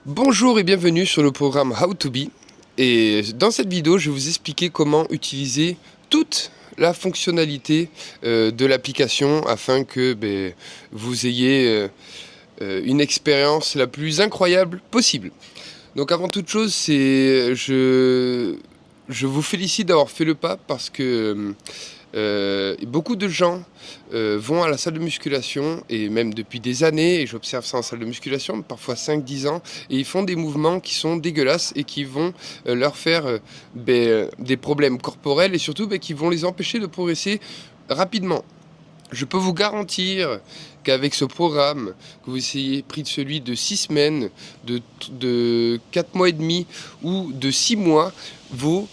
Bonjour et bienvenue sur le programme How to Be. Et dans cette vidéo, je vais vous expliquer comment utiliser toute la fonctionnalité de l'application afin que vous ayez une expérience la plus incroyable possible. Donc avant toute chose, je vous félicite d'avoir fait le pas parce que beaucoup de gens vont à la salle de musculation et même depuis des années, et j'observe ça en salle de musculation, parfois 5-10 ans, et ils font des mouvements qui sont dégueulasses et qui vont leur faire des problèmes corporels et surtout qui vont les empêcher de progresser rapidement. Je peux vous garantir qu'avec ce programme, que vous ayez pris de celui de 6 semaines, de 4 mois et demi ou de 6 mois, vos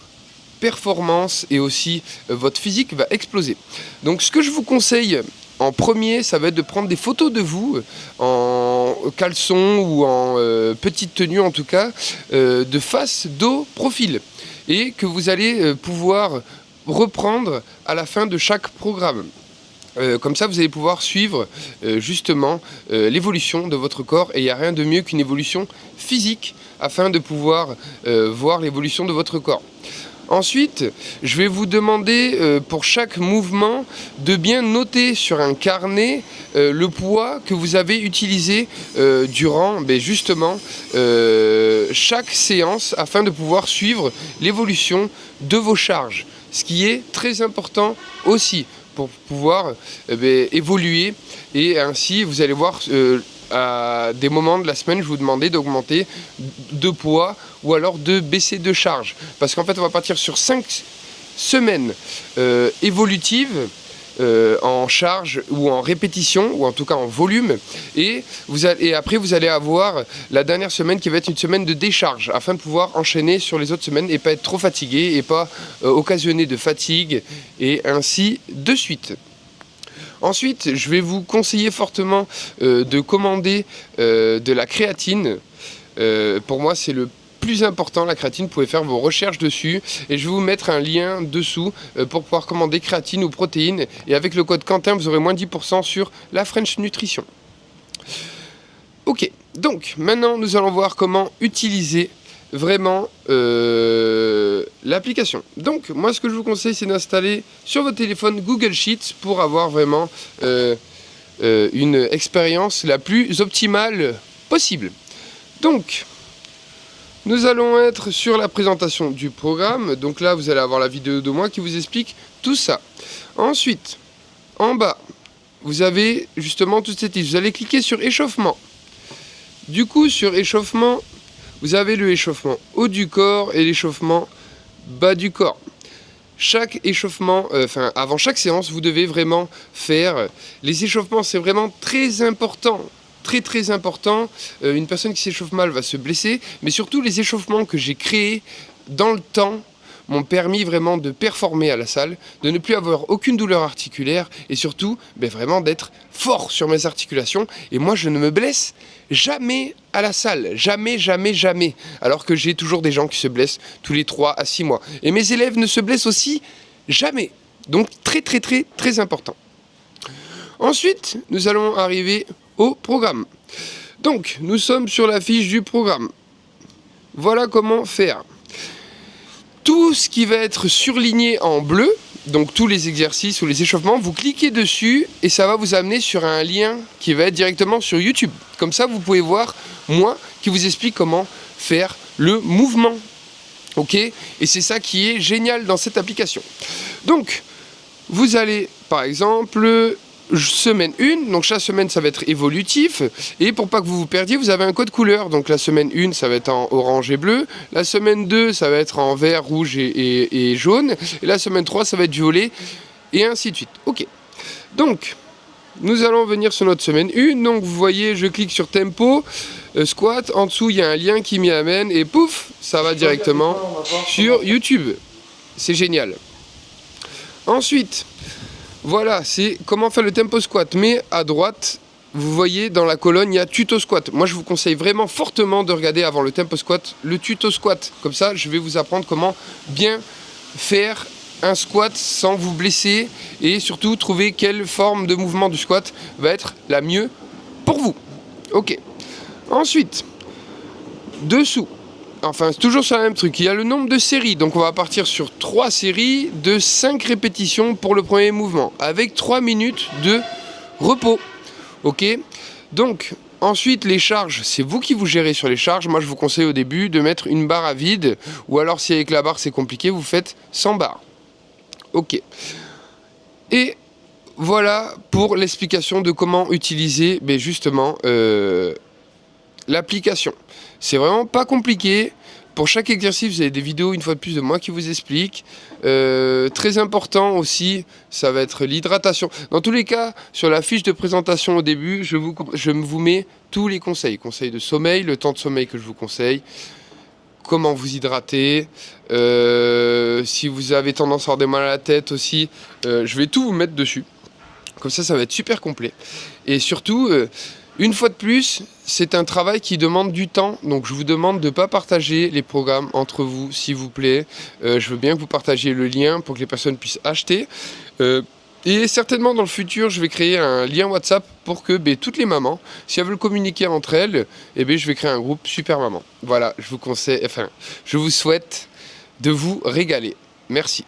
performances et aussi votre physique va exploser. Donc ce que je vous conseille en premier, ça va être de prendre des photos de vous en caleçon ou en petite tenue en tout cas, de face, dos, profil, et que vous allez pouvoir reprendre à la fin de chaque programme. Comme ça, vous allez pouvoir suivre justement l'évolution de votre corps, et il n'y a rien de mieux qu'une évolution physique afin de pouvoir voir l'évolution de votre corps. Ensuite, je vais vous demander pour chaque mouvement de bien noter sur un carnet le poids que vous avez utilisé durant justement chaque séance afin de pouvoir suivre l'évolution de vos charges. Ce qui est très important aussi pour pouvoir évoluer, et ainsi vous allez voir à des moments de la semaine, je vous demandais d'augmenter de poids ou alors de baisser de charge. Parce qu'en fait, on va partir sur 5 semaines évolutives en charge ou en répétition, ou en tout cas en volume. Et après, vous allez avoir la dernière semaine qui va être une semaine de décharge, afin de pouvoir enchaîner sur les autres semaines et pas être trop fatigué et pas occasionner de fatigue, et ainsi de suite. Ensuite, je vais vous conseiller fortement de commander de la créatine. Pour moi, c'est le plus important, la créatine. Vous pouvez faire vos recherches dessus et je vais vous mettre un lien dessous pour pouvoir commander créatine ou protéines. Et avec le code Quentin, vous aurez moins 10% sur la French Nutrition. Ok, donc maintenant, nous allons voir comment utiliser vraiment l'application. Donc moi, ce que je vous conseille, c'est d'installer sur votre téléphone Google Sheets pour avoir vraiment une expérience la plus optimale possible. Donc nous allons être sur la présentation du programme. Donc là, vous allez avoir la vidéo de moi qui vous explique tout ça. Ensuite, en bas, vous avez justement toute cette liste. Vous allez cliquer sur échauffement. Du coup, sur échauffement, vous avez le échauffement haut du corps et l'échauffement bas du corps. Chaque échauffement, avant chaque séance, vous devez vraiment faire les échauffements. C'est vraiment très important. Très important. Une personne qui s'échauffe mal va se blesser. Mais surtout, les échauffements que j'ai créés dans le temps m'ont permis vraiment de performer à la salle, de ne plus avoir aucune douleur articulaire et surtout vraiment d'être fort sur mes articulations. Et moi, je ne me blesse jamais à la salle, jamais. Alors que j'ai toujours des gens qui se blessent tous les 3 à 6 mois. Et mes élèves ne se blessent aussi jamais. Donc très important. Ensuite, nous allons arriver au programme. Donc, nous sommes sur la fiche du programme. Voilà comment faire. Tout ce qui va être surligné en bleu, donc tous les exercices ou les échauffements, vous cliquez dessus et ça va vous amener sur un lien qui va être directement sur YouTube. Comme ça, vous pouvez voir moi qui vous explique comment faire le mouvement. Ok ? Et c'est ça qui est génial dans cette application. Donc, vous allez, par exemple, semaine 1, donc chaque semaine ça va être évolutif, et pour pas que vous vous perdiez, vous avez un code couleur. Donc la semaine 1 ça va être en orange et bleu, la semaine 2 ça va être en vert, rouge et jaune, et la semaine 3 ça va être violet, et ainsi de suite. Ok, donc nous allons venir sur notre semaine 1, donc vous voyez, je clique sur tempo, squat, en dessous il y a un lien qui m'y amène, et pouf, ça va directement sur YouTube. C'est génial. Ensuite, voilà, c'est comment faire le tempo squat. Mais à droite, vous voyez dans la colonne, il y a tuto squat. Moi, je vous conseille vraiment fortement de regarder avant le tempo squat le tuto squat. Comme ça, je vais vous apprendre comment bien faire un squat sans vous blesser et surtout trouver quelle forme de mouvement du squat va être la mieux pour vous. Ok. Ensuite, Dessous, enfin c'est toujours sur le même truc, il y a le nombre de séries. Donc on va partir sur 3 séries de 5 répétitions pour le premier mouvement, avec 3 minutes de repos. Ok, donc ensuite les charges, c'est vous qui vous gérez sur les charges. Moi je vous conseille au début de mettre une barre à vide, ou alors si avec la barre c'est compliqué, vous faites sans barre. Ok, et voilà pour l'explication de comment utiliser justement l'application. C'est vraiment pas compliqué. Pour chaque exercice, vous avez des vidéos, une fois de plus, de moi qui vous explique. Très important aussi, ça va être l'hydratation. Dans tous les cas, sur la fiche de présentation au début, je vous mets tous les conseils. Conseils de sommeil, le temps de sommeil que je vous conseille, comment vous hydrater, si vous avez tendance à avoir des mal à la tête aussi, je vais tout vous mettre dessus. Comme ça va être super complet. Et surtout, une fois de plus, c'est un travail qui demande du temps. Donc je vous demande de ne pas partager les programmes entre vous, s'il vous plaît. Je veux bien que vous partagiez le lien pour que les personnes puissent acheter. Et certainement dans le futur, je vais créer un lien WhatsApp pour que toutes les mamans, si elles veulent communiquer entre elles, je vais créer un groupe Super Maman. Voilà, je vous souhaite de vous régaler. Merci.